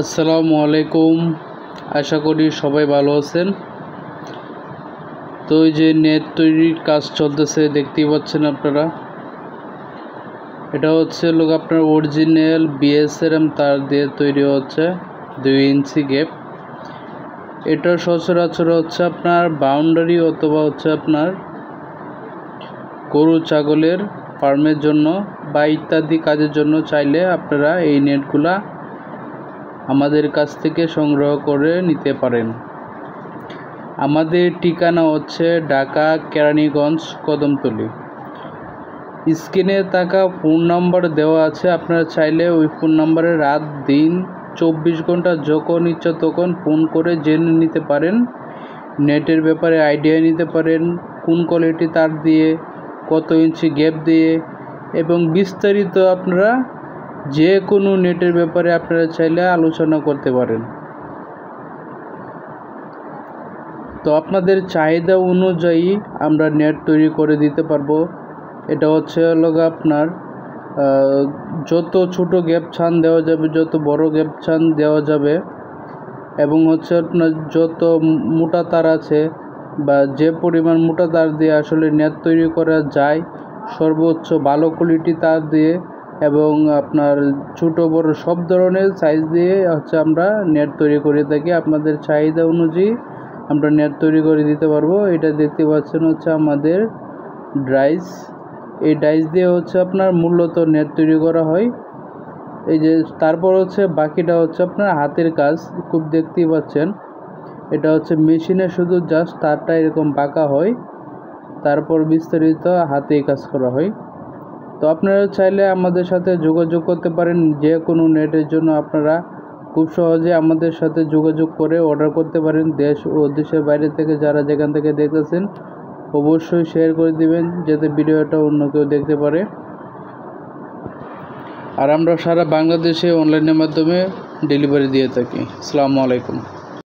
আসসালামু আলাইকুম। আশা করি সবাই ভালো আছেন। তো এই যে নেট তৈরির কাজ চলতেছে দেখতেই পাচ্ছেন আপনারা। এটা হচ্ছে আপনার অরিজিনাল বিএসআরএম তার দিয়ে তৈরি হচ্ছে 2 ইঞ্চি গ্যাপ। এটা সচরাচর হচ্ছে আপনার বাউন্ডারি অথবা হচ্ছে আপনার গরু ছাগলের ফার্মের জন্য বা ইত্যাদি কাজের জন্য চাইলে আপনারা এই নেটগুলা আমাদের কাছ থেকে সংগ্রহ করে নিতে পারেন। আমাদের ঠিকানা হচ্ছে ঢাকা কেরানীগঞ্জ কদমতলী। স্ক্রিনে থাকা ফোন নাম্বার দেওয়া আছে, আপনারা চাইলে ওই ফোন নাম্বারে রাত দিন 24 ঘন্টা যখন ইচ্ছা তখন ফোন করে জেনে নিতে পারেন। নেটের ব্যাপারে আইডিয়া নিতে পারেন, কোন কোয়ালিটি তার দিয়ে, কত ইঞ্চি গ্যাপ দিয়ে এবং বিস্তারিত আপনারা যে কোনো নেটের ব্যাপারে আপনারা চাইলে আলোচনা করতে পারেন। তো আপনাদের চাহিদা অনুযায়ী আমরা নেট তৈরি করে দিতে পারবো। এটা হচ্ছে আপনার যত ছোট গ্যাপ ছান দেওয়া যাবে, যত বড় গ্যাপ ছান দেওয়া যাবে এবং হচ্ছে আপনার যত মোটা তার আছে বা যে পরিমাণ মোটা তার দিয়ে আসলে নেট তৈরি করা যায় সর্বোচ্চ ভালো কোয়ালিটি তার দিয়ে এবং আপনার ছোট বড় সব ধরনের সাইজ দিয়ে হচ্ছে আমরা নেট তৈরি করে থাকি। আপনাদের চাহিদা অনুযায়ী আমরা নেট তৈরি করে দিতে পারবো। এটা দেখতে পাচ্ছেন হচ্ছে আমাদের ডাইস। এই ডাইস দিয়ে হচ্ছে আপনার মূলত নেট তৈরি করা হয়। এই যে তারপর হচ্ছে বাকিটা হচ্ছে আপনার হাতের কাজ, খুব দেখতেই পাচ্ছেন। এটা হচ্ছে মেশিনে শুধু জাস্ট তারটা এরকম বাঁকা হয়, তারপর বিস্তারিত হাতে কাজ করা হয়। তো আপনারা চাইলে আমাদের সাথে যোগাযোগ করতে পারেন। যে কোনো নেটের জন্য আপনারা খুব সহজে আমাদের সাথে যোগাযোগ করে অর্ডার করতে পারেন। দেশ ও দেশের বাইরে থেকে যারা যেখান থেকে দেখতেছেন অবশ্যই শেয়ার করে দিবেন যাতে ভিডিওটা অন্য কেউ দেখতে পারে। আর আমরা সারা বাংলাদেশে অনলাইনের মাধ্যমে ডেলিভারি দিয়ে থাকি। আসসালামু আলাইকুম।